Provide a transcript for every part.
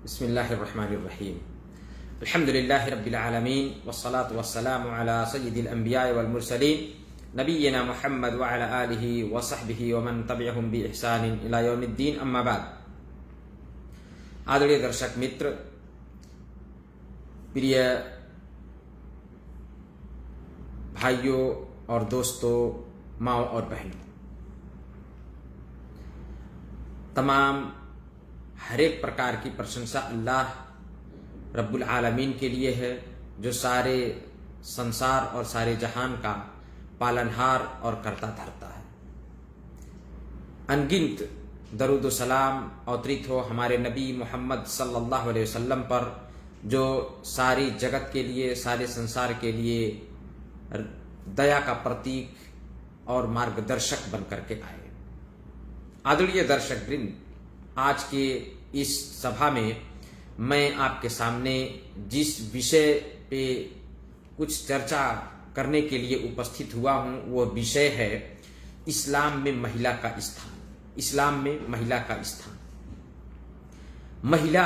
बिस्मिल्लाहिर्रहमानिर्रहीम। अल्हम्दुलिल्लाहि रब्बिल आलमीन वस्सलातु वस्सलामु अला सय्यिदिल अंबिया वल मुरसलीन नबिय्यिना मुहम्मद व अला आलिहि व सहबिहि व मन तबिअहुम बि इहसानिन इला यौमिद्दीन, अम्मा बाद। आदरणीय दर्शक मित्र, प्रिय भाइयों और दोस्तों, माओ और बहनों, तमाम हर एक प्रकार की प्रशंसा अल्लाह रब्बुल आलमीन के लिए है, जो सारे संसार और सारे जहान का पालनहार और करता धरता है। अनगिनत दरूद व सलाम अवतरित हो हमारे नबी मोहम्मद सल्लल्लाहु अलैहि वसल्लम पर, जो सारी जगत के लिए, सारे संसार के लिए दया का प्रतीक और मार्गदर्शक बन करके आए। आदरणीय दर्शक वृंद, आज के इस सभा में मैं आपके सामने जिस विषय पे कुछ चर्चा करने के लिए उपस्थित हुआ हूं, वो विषय है इस्लाम में महिला का स्थान। इस्लाम में महिला का स्थान। महिला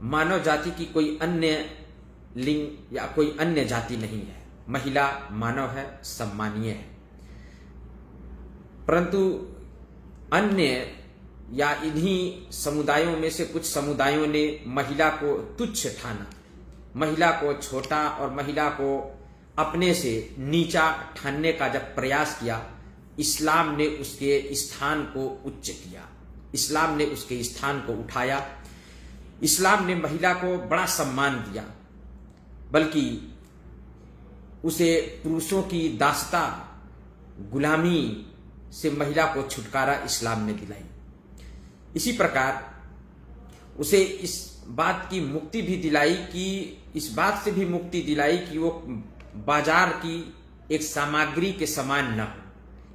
मानव जाति की कोई अन्य लिंग या कोई अन्य जाति नहीं है। महिला मानव है, सम्मानीय है, परंतु अन्य या इन्हीं समुदायों में से कुछ समुदायों ने महिला को तुच्छ ठाना, महिला को छोटा और महिला को अपने से नीचा ठानने का जब प्रयास किया, इस्लाम ने उसके स्थान को उच्च किया, इस्लाम ने उसके स्थान को उठाया। इस्लाम ने महिला को बड़ा सम्मान दिया, बल्कि उसे पुरुषों की दासता, गुलामी से महिला को छुटकारा इस्लाम ने दिलाई। इसी प्रकार उसे इस बात की मुक्ति भी दिलाई कि इस बात से भी मुक्ति दिलाई कि वो बाजार की एक सामग्री के समान न हो,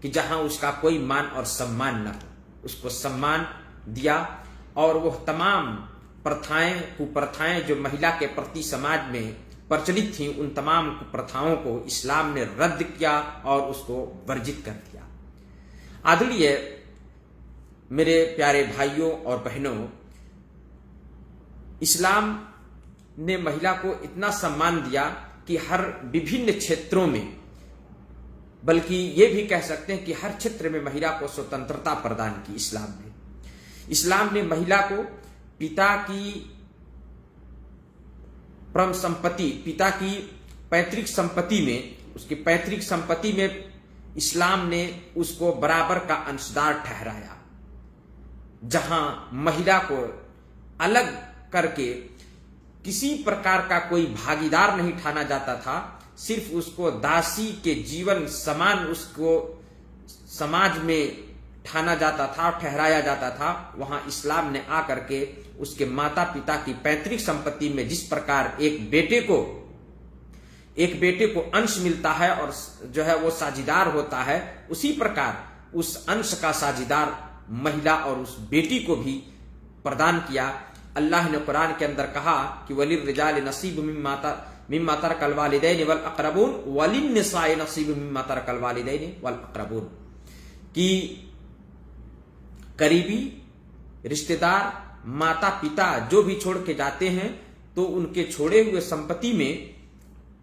कि जहां उसका कोई मान और सम्मान न हो। उसको सम्मान दिया और वह तमाम प्रथाएं, कुप्रथाएं जो महिला के प्रति समाज में प्रचलित थीं, उन तमाम कुप्रथाओं को इस्लाम ने रद्द किया और उसको वर्जित कर दिया। आदरणीय मेरे प्यारे भाइयों और बहनों, इस्लाम ने महिला को इतना सम्मान दिया कि हर विभिन्न क्षेत्रों में, बल्कि ये भी कह सकते हैं कि हर क्षेत्र में महिला को स्वतंत्रता प्रदान की इस्लाम ने। इस्लाम ने महिला को पिता की परम संपत्ति, पिता की पैतृक संपत्ति में, उसकी पैतृक संपत्ति में इस्लाम ने उसको बराबर का अंशदार ठहराया। जहां महिला को अलग करके किसी प्रकार का कोई भागीदार नहीं ठाना जाता था, सिर्फ उसको दासी के जीवन समान उसको समाज में ठाना जाता था, ठहराया जाता था, वहां इस्लाम ने आकर के उसके माता पिता की पैतृक संपत्ति में जिस प्रकार एक बेटे को अंश मिलता है और जो है वो साझीदार होता है, उसी प्रकार उस अंश का साझीदार महिला और उस बेटी को भी प्रदान किया। अल्लाह ने कुरान के अंदर कहा कि वलिर्रिजाल नसीब मिम्मा तरकल वालिदैन वल अक़रबून वलिन्निसाइ नसीब मिम्मा तरकल वालिदैन वल अक़रबून, कि करीबी रिश्तेदार, माता पिता जो भी छोड़ के जाते हैं, तो उनके छोड़े हुए संपत्ति में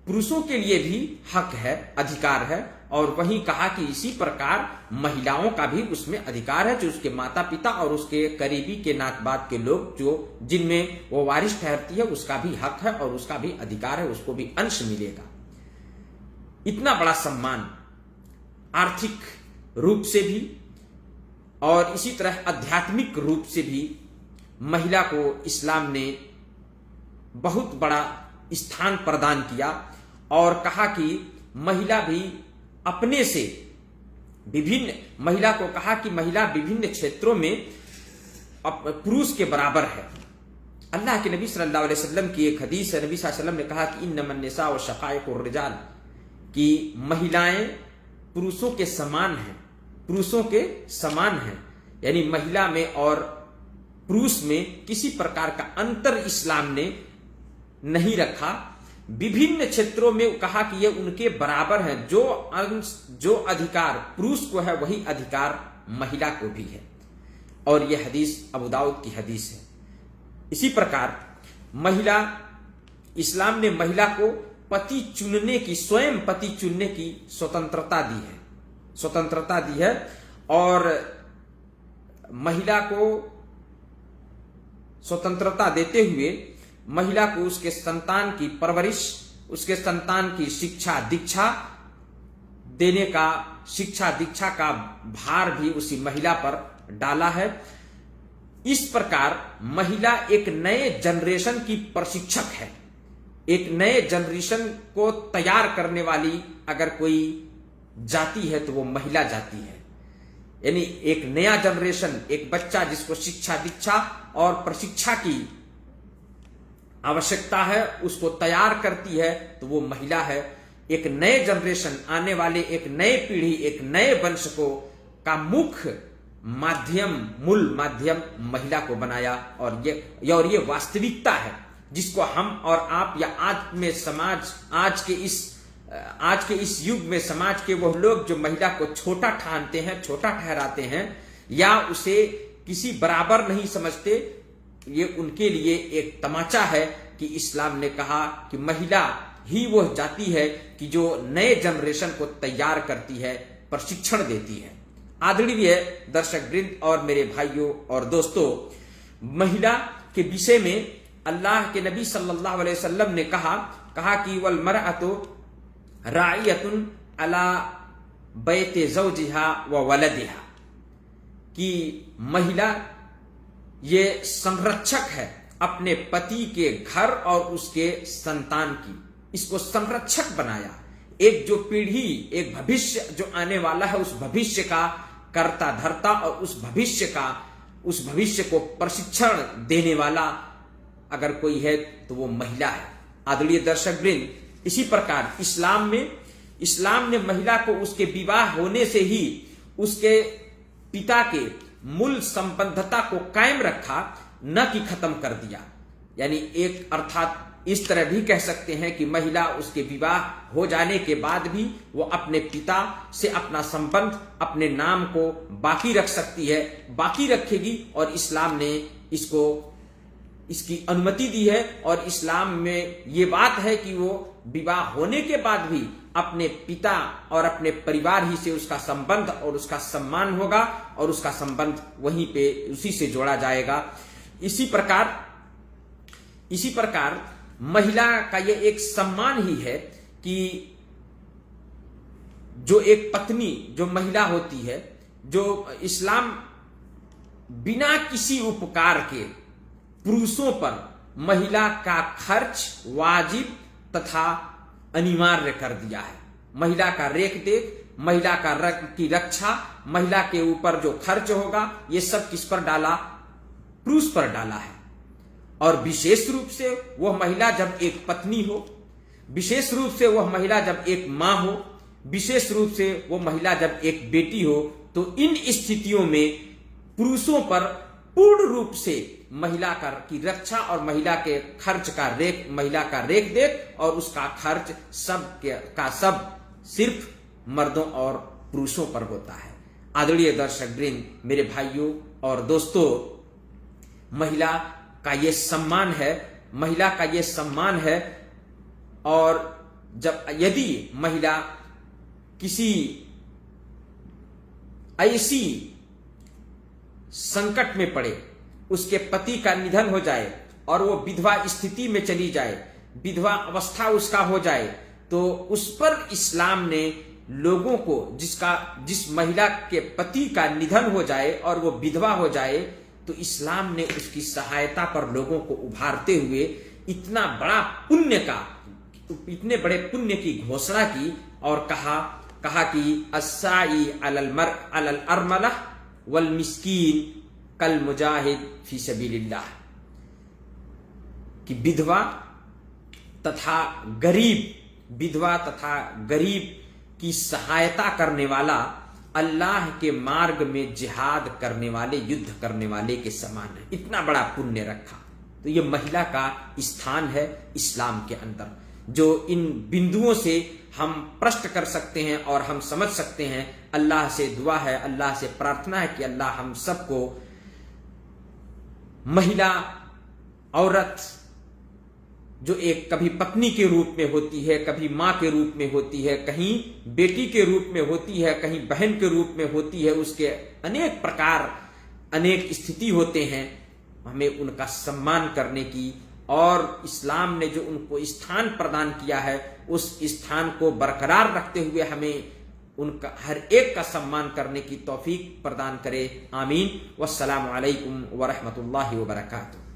पुरुषों के लिए भी हक है, अधिकार है। और वहीं कहा कि इसी प्रकार महिलाओं का भी उसमें अधिकार है, जो उसके माता पिता और उसके करीबी के नातबात के लोग जो जिनमें वो वारिस ठहरती है, उसका भी हक है और उसका भी अधिकार है, उसको भी अंश मिलेगा। इतना बड़ा सम्मान आर्थिक रूप से भी और इसी तरह आध्यात्मिक रूप से भी महिला को इस्लाम ने बहुत बड़ा स्थान प्रदान किया और कहा कि महिला भी अपने से महिला को कहा कि महिला विभिन्न क्षेत्रों में पुरुष के बराबर है। अल्लाह के नबी सल्लल्लाहु अलैहि वसल्लम की एक हदीस है, नबी सल्लल्लाहु अलैहि वसल्लम ने कहा कि इन्नमन निसा व शकाइकुर रिजाल, कि महिलाएं पुरुषों के समान हैं, पुरुषों के समान हैं। यानी महिला में और पुरुष में किसी प्रकार का अंतर इस्लाम ने नहीं रखा। विभिन्न क्षेत्रों में कहा कि ये उनके बराबर हैं, जो अधिकार पुरुष को है वही अधिकार महिला को भी है। और यह हदीस अबू दाऊद की हदीस है। इसी प्रकार महिला, इस्लाम ने महिला को पति चुनने की, स्वयं पति चुनने की स्वतंत्रता दी है और महिला को स्वतंत्रता देते हुए महिला को उसके संतान की परवरिश, उसके संतान की शिक्षा दीक्षा देने का, शिक्षा दीक्षा का भार भी उसी महिला पर डाला है। इस प्रकार महिला एक नए जनरेशन की प्रशिक्षक है। एक नए जनरेशन को तैयार करने वाली अगर कोई जाति है तो वो महिला जाति है। यानी एक नया जनरेशन, एक बच्चा जिसको शिक्षा दीक्षा और प्रशिक्षा की आवश्यकता है, उसको तैयार करती है तो वो महिला है। एक नए जनरेशन, आने वाले एक नए पीढ़ी, एक नए वंश को का मुख्य माध्यम, मूल माध्यम महिला को बनाया। और ये वास्तविकता है जिसको हम और आप या आज में समाज, आज के इस युग में समाज के वो लोग जो महिला को छोटा ठानते हैं, छोटा ठहराते हैं या उसे किसी बराबर नहीं समझते, ये उनके लिए एक तमाचा है कि इस्लाम ने कहा कि महिला ही वह जाति है कि जो नए जनरेशन को तैयार करती है, प्रशिक्षण देती है। आदरणीय दर्शक वृंद और मेरे भाइयों और दोस्तों, महिला के विषय में अल्लाह के नबी सल्लल्लाहु अलैहि वसल्लम ने कहा कि वल मरअतु राइयतुन अला बैत ज़ौजिहा व वलदिहा, कि महिला ये संरक्षक है अपने पति के घर और उसके संतान की। इसको संरक्षक बनाया। एक जो पीढ़ी, एक भविष्य जो आने वाला है, उस भविष्य का कर्ता धर्ता और उस भविष्य को प्रशिक्षण देने वाला अगर कोई है तो वो महिला है। आदरणीय दर्शक वृंद, इसी प्रकार इस्लाम ने महिला को उसके विवाह होने से ही उसके पिता के मूल संबद्धता को कायम रखा, न कि खत्म कर दिया। यानी एक अर्थात इस तरह भी कह सकते हैं कि महिला उसके विवाह हो जाने के बाद भी वो अपने पिता से अपना संबंध, अपने नाम को बाकी रख सकती है, बाकी रखेगी। और इस्लाम ने इसकी अनुमति दी है। और इस्लाम में ये बात है कि वो विवाह होने के बाद भी अपने पिता और अपने परिवार ही से उसका संबंध और उसका सम्मान होगा और उसका संबंध वहीं पे उसी से जोड़ा जाएगा। इसी प्रकार महिला का ये एक सम्मान ही है कि जो एक पत्नी, जो महिला होती है, जो इस्लाम बिना किसी उपकार के पुरुषों पर महिला का खर्च वाजिब तथा अनिवार्य कर दिया है। महिला का रेख देख, महिला की रक्षा, महिला के ऊपर जो खर्च होगा, ये सब किस पर डाला? पुरुष पर डाला है। और विशेष रूप से वह महिला जब एक पत्नी हो, विशेष रूप से वह महिला जब एक मां हो, विशेष रूप से वह महिला जब एक बेटी हो, तो इन स्थितियों में पुरुषों पर पूर्ण रूप से महिला की रक्षा और महिला के खर्च का महिला का रेख देख और उसका खर्च सब सिर्फ मर्दों और पुरुषों पर होता है। आदरणीय दर्शक वृंद, मेरे भाइयों और दोस्तों, महिला का ये सम्मान है, महिला का ये सम्मान है। और यदि महिला किसी ऐसी संकट में पड़े, उसके पति का निधन हो जाए और वो विधवा स्थिति में चली जाए, विधवा अवस्था उसका हो जाए, तो उस पर इस्लाम ने लोगों को, जिस महिला के पति का निधन हो जाए और वो विधवा हो जाए, तो इस्लाम ने उसकी सहायता पर लोगों को उभारते हुए इतने बड़े पुण्य की घोषणा की और कहा कि अस्साई अलल अरमला वल मिस्कीन कल मुजाहिद फी सबीलिल्लाह, कि विधवा तथा गरीब की सहायता करने वाला अल्लाह के मार्ग में जिहाद करने वाले, युद्ध करने वाले के समान है। इतना बड़ा पुण्य रखा। तो ये महिला का स्थान है इस्लाम के अंदर, जो इन बिंदुओं से हम प्रश्न कर सकते हैं और हम समझ सकते हैं। अल्लाह से दुआ है, अल्लाह से प्रार्थना है कि अल्लाह हम सबको महिला औरत जो एक कभी पत्नी के रूप में होती है, कभी मां के रूप में होती है, कहीं बेटी के रूप में होती है, कहीं बहन के रूप में होती है, उसके अनेक प्रकार अनेक स्थिति होते हैं। हमें उनका सम्मान करने की और इस्लाम ने जो उनको स्थान प्रदान किया है उस स्थान को बरकरार रखते हुए हमें उनका हर एक का सम्मान करने की तौफीक प्रदान करे। आमीन। वस्सलामु अलैकुम व रहमतुल्लाहि व बरकातुहू।